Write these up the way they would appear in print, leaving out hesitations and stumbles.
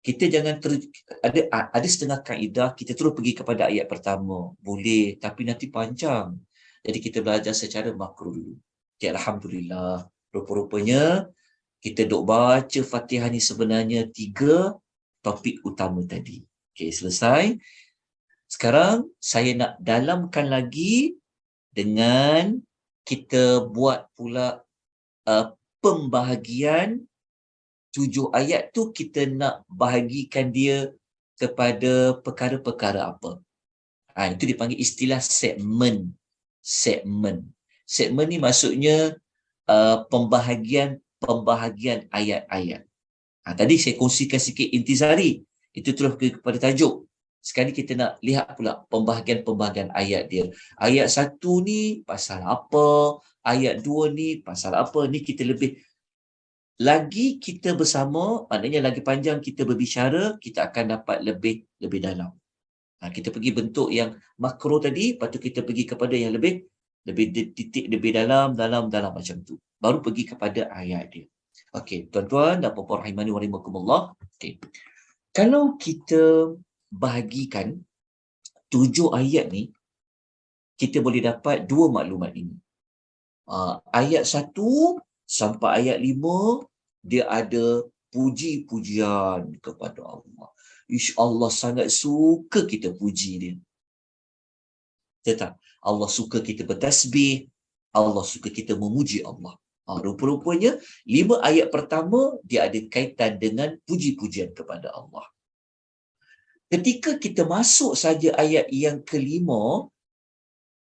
Kita jangan ada setengah kaedah kita terus pergi kepada ayat pertama. Boleh, tapi nanti panjang. Jadi kita belajar secara makro dulu. Okay, Alhamdulillah. Rupa-rupanya kita duk baca Fatihah ni sebenarnya 3 topik utama tadi. Okay, selesai. Sekarang saya nak dalamkan lagi dengan kita buat pula pembahagian 7 ayat tu, kita nak bahagikan dia kepada perkara-perkara apa. Itu dipanggil istilah segmen. Segmen ni maksudnya pembahagian ayat-ayat. Tadi saya kongsikan sikit intisari. Itu terus kepada tajuk. Sekali kita nak lihat pula pembahagian ayat dia. Ayat 1 ni pasal apa? Ayat 2 ni pasal apa? Ni kita lebih lagi kita bersama, maknanya lagi panjang kita berbicara, kita akan dapat lebih dalam. Kita pergi bentuk yang makro tadi, lepas tu kita pergi kepada yang lebih titik, lebih dalam macam tu. Baru pergi kepada ayat dia. Okey, tuan-tuan dan puan-puan rahimani wa rahimakumullah. Okey. Kalau kita bahagikan 7 ayat ni, kita boleh dapat 2 maklumat ini. Ayat 1 sampai ayat 5, dia ada puji-pujian kepada Allah. InsyaAllah sangat suka kita puji dia. Tetap, Allah suka kita bertasbih, Allah suka kita memuji Allah. Rupa-rupanya 5 ayat pertama dia ada kaitan dengan puji-pujian kepada Allah. Ketika kita masuk saja ayat yang ke-5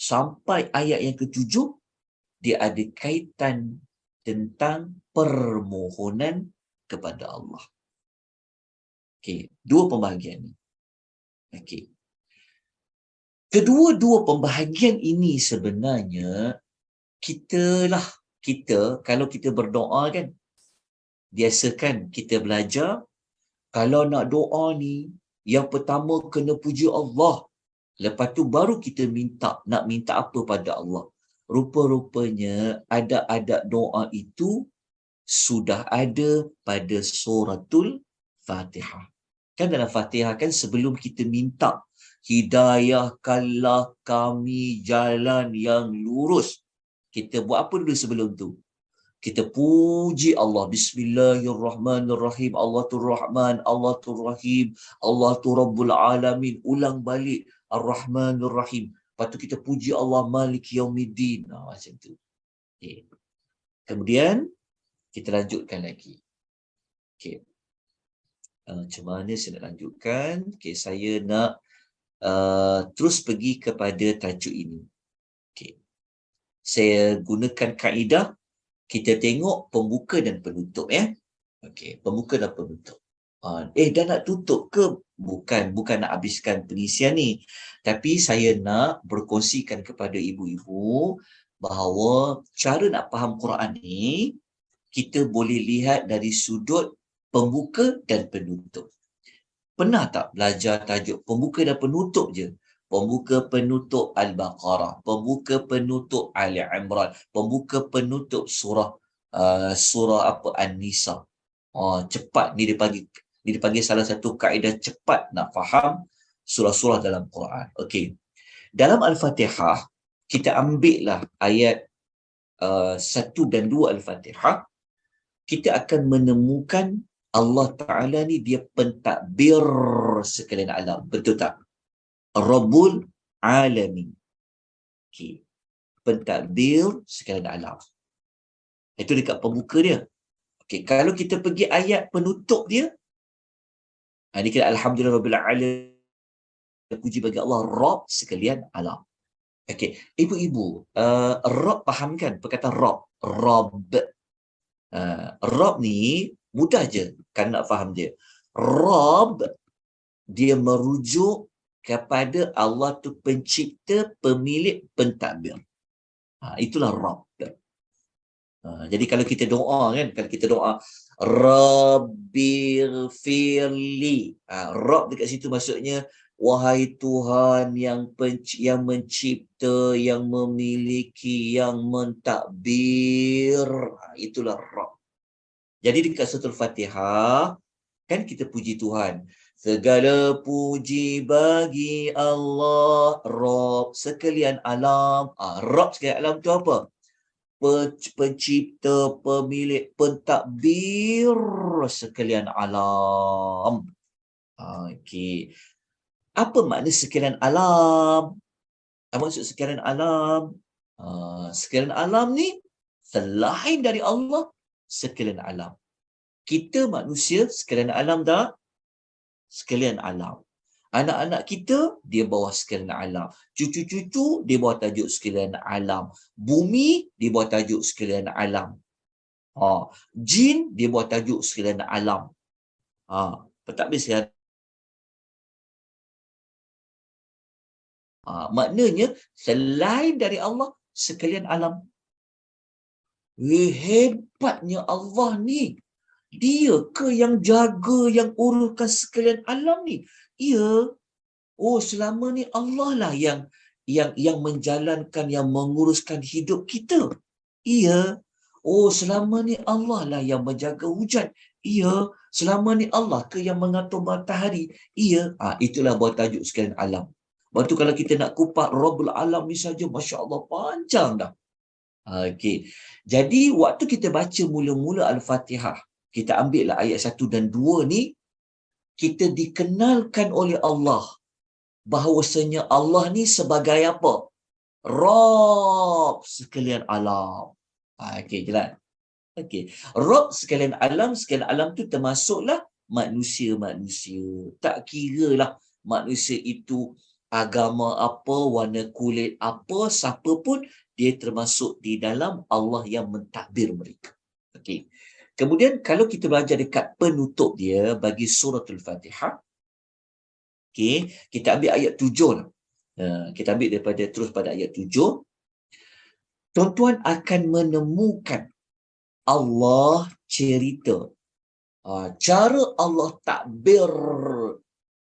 sampai ayat yang ke-7, dia ada kaitan tentang permohonan kepada Allah. Okey, 2 pembahagian ni. Okey. Kedua-dua pembahagian ini sebenarnya kita kalau kita berdoa kan, biasakan kita belajar kalau nak doa ni yang pertama kena puji Allah. Lepas tu baru kita nak minta apa pada Allah. Rupa-rupanya adab-adab doa itu sudah ada pada suratul Fatihah. Kan dalam Fatihah kan sebelum kita minta hidayahkanlah kami jalan yang lurus, kita buat apa dulu sebelum tu? Kita puji Allah. Bismillahirrahmanirrahim. Allah tu Rahman, Allah tu Rahim, Allah tu Rabbul Alamin. Ulang balik Ar-Rahmanir-Rahim. Lepas tu kita puji Allah Malik Yaumiddin. Macam tu. Okay. Kemudian kita lanjutkan lagi. Okay. Macam mana saya nak lanjutkan? Okay, saya nak terus pergi kepada tajuk ini. Okay. Saya gunakan kaedah, kita tengok pembuka dan penutup ya. Okey, pembuka dan penutup. Dah nak tutup ke? Bukan nak habiskan pengisian ni. Tapi saya nak berkongsikan kepada ibu-ibu bahawa cara nak faham Quran ni, kita boleh lihat dari sudut pembuka dan penutup. Pernah tak belajar tajuk pembuka dan penutup je? Pembuka penutup Al-Baqarah, pembuka penutup Ali Imran, pembuka penutup surah An-Nisa. Cepat ni dipanggil salah satu kaedah cepat nak faham surah-surah dalam Quran. Okey. Dalam Al-Fatihah, kita ambillah ayat 1 dan 2 Al-Fatihah, kita akan menemukan Allah Ta'ala ni dia pentadbir sekalian alam. Betul tak? Rabbul Alamin. Okay. Pentadbir sekalian alam. Itu dekat pembuka dia. Okay. Kalau kita pergi ayat penutup dia, ini kira Alhamdulillah Rabbil Alamin. Puji bagi Allah, Rabb sekalian alam. Okay. Ibu-ibu, Rabb faham kan perkataan Rabb? Rabb. Rabb ni mudah je kan nak faham dia. Rabb dia merujuk kepada Allah tu pencipta, pemilik, pentadbir. Itulah Rabb. Jadi kalau kita doa kan, Rabbighfirli. Rabb dekat situ maksudnya wahai Tuhan yang mencipta, yang memiliki, yang mentadbir. Itulah Rabb. Jadi dekat surah Al-Fatihah, Kan kita puji Tuhan. Segala puji bagi Allah, Rabb sekalian alam. Rabb sekalian alam tu apa? Pencipta, pemilik, pentadbir sekalian alam. Okey. Apa makna sekalian alam? Apa maksud sekalian alam? Sekalian alam ni selain dari Allah, sekalian alam. Kita manusia sekalian alam dah, sekalian alam. Anak-anak kita, dia bawah sekalian alam. Cucu-cucu, dia bawah tajuk sekalian alam. Bumi, dia bawah tajuk sekalian alam. Jin, dia bawah tajuk sekalian alam. Pentadbir sekalian. Maknanya, selain dari Allah, sekalian alam. Hebatnya Allah ni. Dia ke yang jaga, yang uruskan sekalian alam ni? Ya. Selama ni Allah lah yang menjalankan, yang menguruskan hidup kita. Ya. Selama ni Allah lah yang menjaga hujan. Ya. Selama ni Allah ke yang mengatur matahari. Ya. Itulah buat tajuk sekalian alam. Lepas tu kalau kita nak kupas Rabbul Alam ni saja, Masya Allah, panjang dah. Okey. Jadi, waktu kita baca mula-mula Al-Fatihah, kita ambil lah ayat 1 dan 2 ni, kita dikenalkan oleh Allah bahawasanya Allah ni sebagai apa? Rabb sekalian alam. Okey, jelas. Okey. Rabb sekalian alam tu termasuklah manusia-manusia. Tak kiralah manusia itu agama apa, warna kulit apa, siapa pun, dia termasuk di dalam Allah yang mentadbir mereka. Okey. Kemudian kalau kita belajar dekat penutup dia bagi suratul Fatihah, okey, kita ambil ayat 7 lah. Kita ambil daripada terus pada ayat 7. Tuan-tuan akan menemukan Allah cerita cara Allah takbir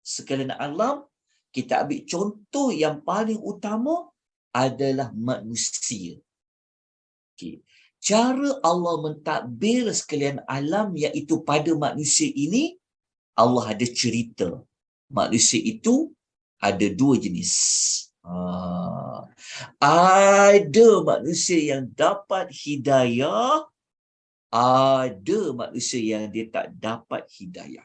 sekalian alam. Kita ambil contoh yang paling utama adalah manusia. Okay. Cara Allah mentadbir sekalian alam iaitu pada manusia ini, Allah ada cerita. Manusia itu ada 2 jenis. Ada manusia yang dapat hidayah, ada manusia yang dia tak dapat hidayah.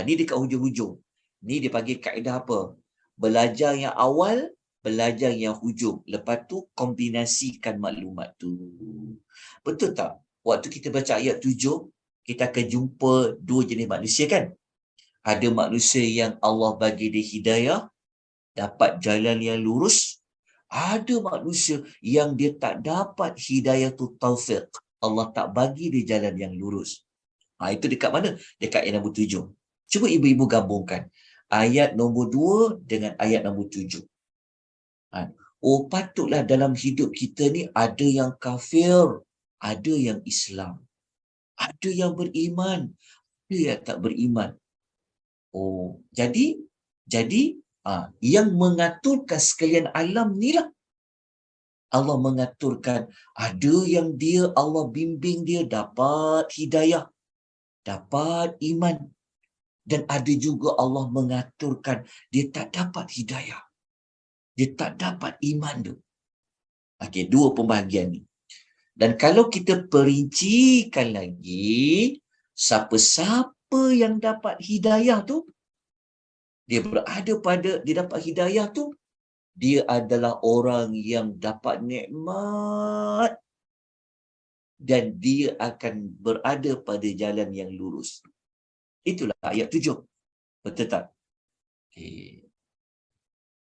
Ni dekat hujung-hujung. Ni dia panggil kaedah apa? Belajar yang awal, belajar yang hujung. Lepas tu kombinasikan maklumat tu. Betul tak? Waktu kita baca ayat 7, kita akan jumpa 2 jenis manusia kan? Ada manusia yang Allah bagi dia hidayah, dapat jalan yang lurus. Ada manusia yang dia tak dapat hidayah tu taufiq. Allah tak bagi dia jalan yang lurus. Itu dekat mana? Dekat ayat nombor 7. Cuba ibu-ibu gabungkan ayat nombor 2 dengan ayat nombor 7. Patutlah dalam hidup kita ni ada yang kafir, ada yang Islam. Ada yang beriman, ada yang tak beriman. Jadi yang mengaturkan sekalian alam ni lah. Allah mengaturkan, ada yang dia Allah bimbing dia dapat hidayah, dapat iman. Dan ada juga Allah mengaturkan dia tak dapat hidayah, dia tak dapat iman tu. Okey, 2 pembahagian ni. Dan kalau kita perincikan lagi, siapa-siapa yang dapat hidayah tu, dia berada pada, dia dapat hidayah tu, dia adalah orang yang dapat nikmat dan dia akan berada pada jalan yang lurus. Itulah ayat 7. Betul tak? Okay.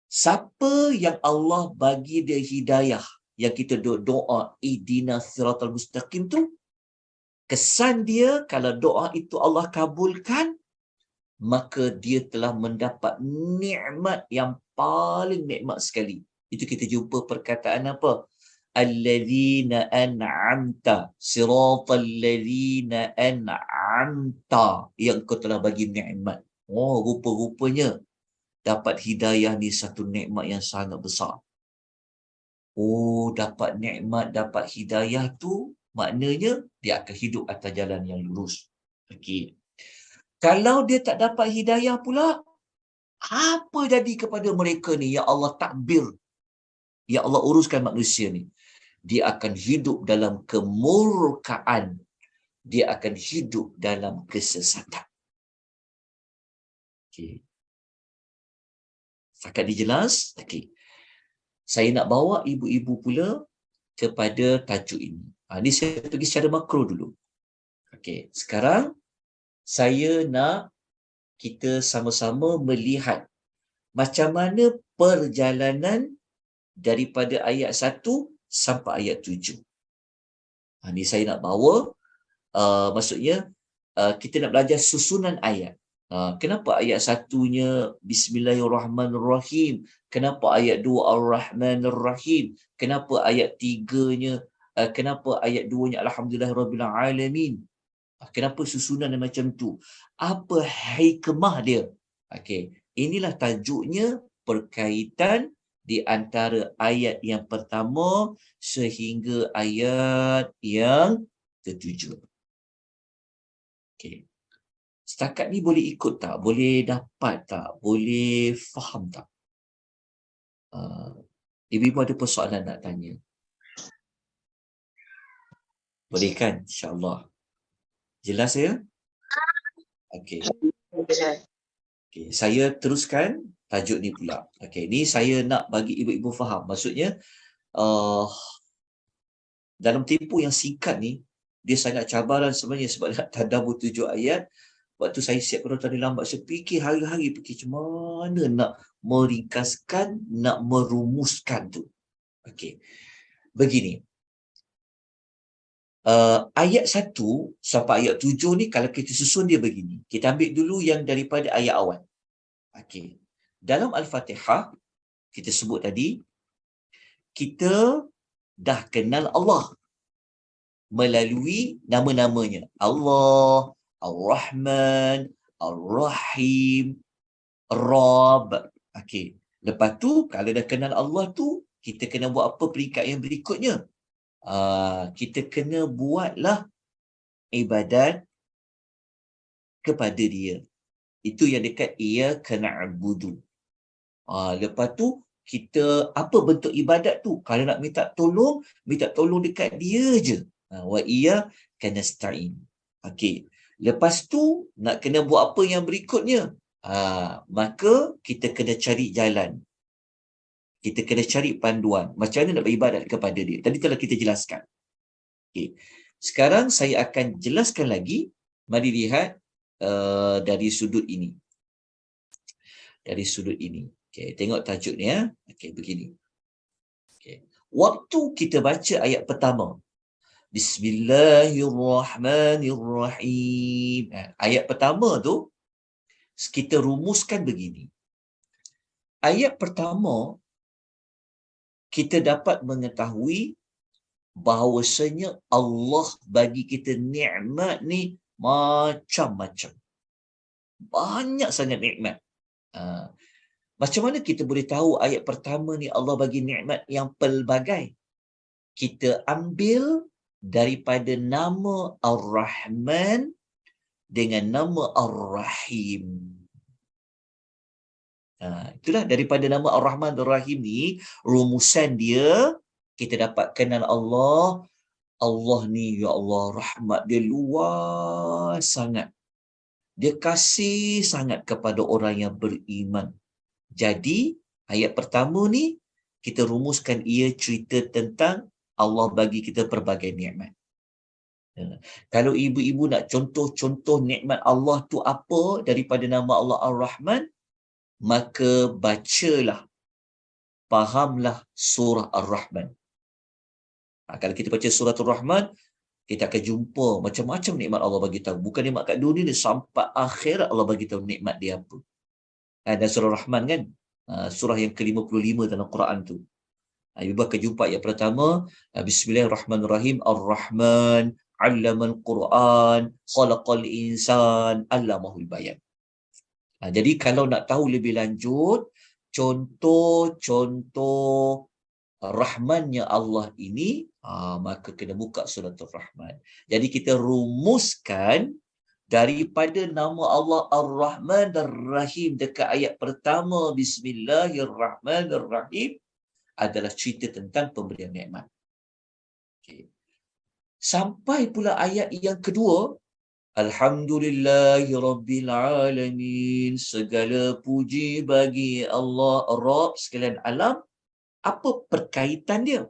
Siapa yang Allah bagi dia hidayah, yang kita doa ihdinas siratal mustaqim tu, kesan dia kalau doa itu Allah kabulkan, maka dia telah mendapat nikmat yang paling nikmat sekali. Itu kita jumpa perkataan apa? Allazina an'amta, siratal ladzina an'amta, yang kau telah bagi nikmat. Rupa-rupanya dapat hidayah ni satu nikmat yang sangat besar. Dapat nikmat, dapat hidayah tu maknanya dia akan hidup atas jalan yang lurus. Okey. Kalau dia tak dapat hidayah pula, apa jadi kepada mereka ni? Ya Allah takbir. Ya Allah uruskan manusia ni. Dia akan hidup dalam kemurkaan. Dia akan hidup dalam kesesatan. Okay. Setakat dijelas? Okay. Saya nak bawa ibu-ibu pula kepada tajuk ini. Ini saya pergi secara makro dulu. Okay. Sekarang, saya nak kita sama-sama melihat macam mana perjalanan daripada ayat 1 sampai ayat 7. Ini saya nak bawa, maksudnya kita nak belajar susunan ayat. Kenapa ayat 1-nya Bismillahirrahmanirrahim? Kenapa ayat 2 Ar-Rahmanir-Rahim? Kenapa ayat 3-nya, kenapa ayat 2-nya Alhamdulillahirrabbilalamin? Kenapa susunan macam tu? Apa hikmah dia? Okey, inilah tajuknya, perkaitan di antara ayat yang pertama sehingga ayat yang ke-7. Okey. Setakat ni boleh ikut tak? Boleh dapat tak? Boleh faham tak? Ibu-ibu ada persoalan nak tanya? Boleh kan? InsyaAllah. Jelas ya? Okey. Okay, saya teruskan tajuk ni pula. Okey, ni saya nak bagi ibu-ibu faham. Maksudnya, dalam tempoh yang singkat ni, dia sangat cabaran sebenarnya sebab nak tadabbur 7 ayat. Waktu saya siapkan tadi lambat, saya fikir hari-hari, fikir macam mana nak meringkaskan, nak merumuskan tu. Okey, begini. Ayat 1 sampai ayat 7 ni, kalau kita susun dia begini. Kita ambil dulu yang daripada ayat awal. Okey. Dalam Al-Fatihah, kita sebut tadi, kita dah kenal Allah melalui nama-namanya. Allah, Ar-Rahman, Ar-Rahim, Rabb. Okey. Lepas tu, kalau dah kenal Allah tu, kita kena buat apa peringkat yang berikutnya? Kita kena buatlah ibadat kepada dia. Itu yang dekat ia kena abudu. Lepas tu, kita apa bentuk ibadat tu? Kalau nak minta tolong dekat dia je. Wa iya kena stain. Okey. Lepas tu, nak kena buat apa yang berikutnya? Maka kita kena cari jalan. Kita kena cari panduan. Macam mana nak beribadat kepada dia. Tadi telah kita jelaskan. Okey. Sekarang saya akan jelaskan lagi. Mari lihat dari sudut ini. Dari sudut ini. Okey, tengok tajuk ni ya. Okey, begini. Okey. Waktu kita baca ayat pertama, Bismillahirrahmanirrahim. Ayat pertama tu kita rumuskan begini. Ayat pertama kita dapat mengetahui bahawasanya Allah bagi kita nikmat ni macam-macam. Banyak sangat nikmat. Macam mana kita boleh tahu ayat pertama ni Allah bagi nikmat yang pelbagai? Kita ambil daripada nama Ar-Rahman dengan nama Ar-Rahim. Itulah daripada nama Ar-Rahman Ar-Rahim ni, rumusan dia, kita dapat kenal Allah. Allah ni, ya Allah, rahmat dia luas sangat. Dia kasih sangat kepada orang yang beriman. Jadi, ayat pertama ni, kita rumuskan ia cerita tentang Allah bagi kita pelbagai nikmat. Kalau ibu-ibu nak contoh-contoh nikmat Allah tu apa daripada nama Allah Ar-Rahman, maka bacalah, fahamlah surah Ar-Rahman. Kalau kita baca surah Ar-Rahman, kita akan jumpa macam-macam nikmat Allah bagi tahu. Bukan nikmat kat dunia ni, sampai akhirat Allah bagi tahu nikmat dia apa. Dan surah Rahman kan, surah yang ke-55 dalam Quran tu. Ibu akan jumpa ayat pertama, Bismillahirrahmanirrahim, Ar-Rahman, 'allamal Quran, khalaqal insan, 'allamahul bayan. Jadi kalau nak tahu lebih lanjut, contoh-contoh Rahmannya Allah ini, maka kena buka surah Ar-Rahman. Jadi kita rumuskan daripada nama Allah Ar-Rahman Ar-Rahim dekat ayat pertama Bismillahirrahmanirrahim adalah cerita tentang pemberian nikmat. Okay. Sampai pula ayat yang kedua, Alhamdulillahirrabbilalamin, segala puji bagi Allah Rabb sekalian alam. Apa perkaitan dia?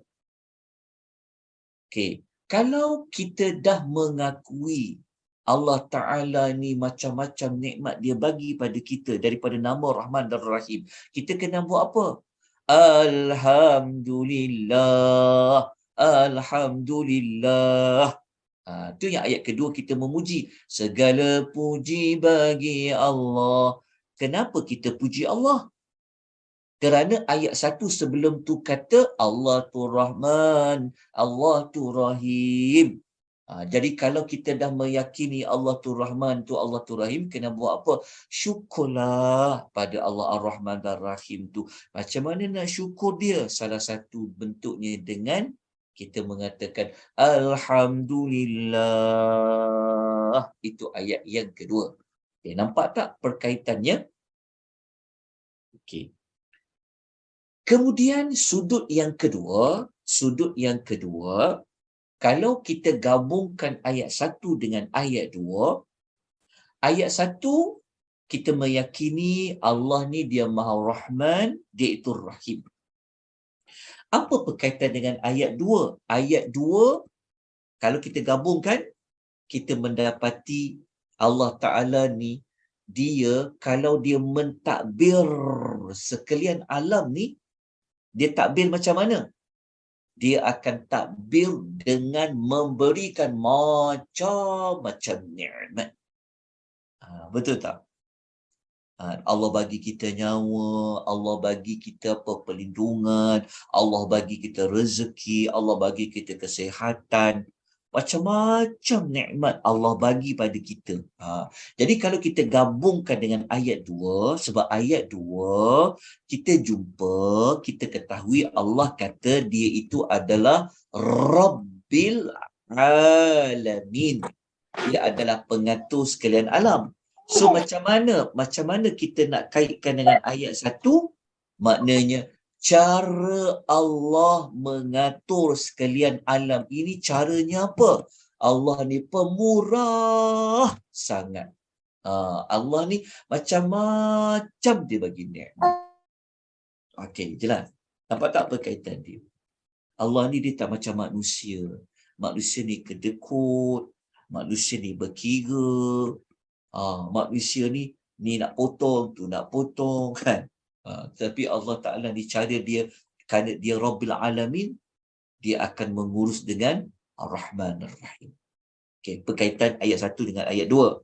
Okay. Kalau kita dah mengakui Allah Ta'ala ni macam-macam nikmat dia bagi pada kita daripada nama Rahman dan Rahim, kita kena buat apa? Alhamdulillah. Alhamdulillah. Itu yang ayat kedua kita memuji. Segala puji bagi Allah. Kenapa kita puji Allah? Kerana ayat satu sebelum tu kata Allah tu Rahman, Allah tu Rahim. Jadi kalau kita dah meyakini Allah tu Rahman tu, Allah tu Rahim, kena buat apa? Syukurlah pada Allah Ar-Rahman dan Rahim tu. Macam mana nak syukur dia? Salah satu bentuknya dengan kita mengatakan Alhamdulillah. Itu ayat yang kedua. Okay, nampak tak perkaitannya? Okey. Kemudian sudut yang kedua, kalau kita gabungkan ayat 1 dengan ayat 2, ayat 1 kita meyakini Allah ni dia Maha Rahman, dia itu Rahim. Apa berkaitan dengan ayat 2? Ayat 2 kalau kita gabungkan, kita mendapati Allah Ta'ala ni dia kalau dia mentadbir sekalian alam ni, dia takbir macam mana? Dia akan takbir dengan memberikan macam-macam nikmat. Betul tak? Allah bagi kita nyawa, Allah bagi kita perlindungan, Allah bagi kita rezeki, Allah bagi kita kesihatan. Macam-macam nikmat Allah bagi pada kita. Jadi kalau kita gabungkan dengan ayat 2, sebab ayat 2 kita jumpa, kita ketahui Allah kata dia itu adalah Rabbil Alamin. Dia adalah pengatur sekalian alam. So macam mana kita nak kaitkan dengan ayat 1? Maknanya cara Allah mengatur sekalian alam ini, caranya apa? Allah ni pemurah sangat. Allah ni macam-macam dia bagi nikmat. Okey, jelas. Nampak tak perkaitan dia? Allah ni dia tak macam manusia. Manusia ni kedekut, manusia ni berkira. Manusia ni nak potong, tu nak potong kan. Tapi Allah Ta'ala ni cara dia, kerana dia Rabbil Alamin, dia akan mengurus dengan Ar-Rahman Ar-Rahim. Okay, berkaitan ayat 1 dengan ayat 2.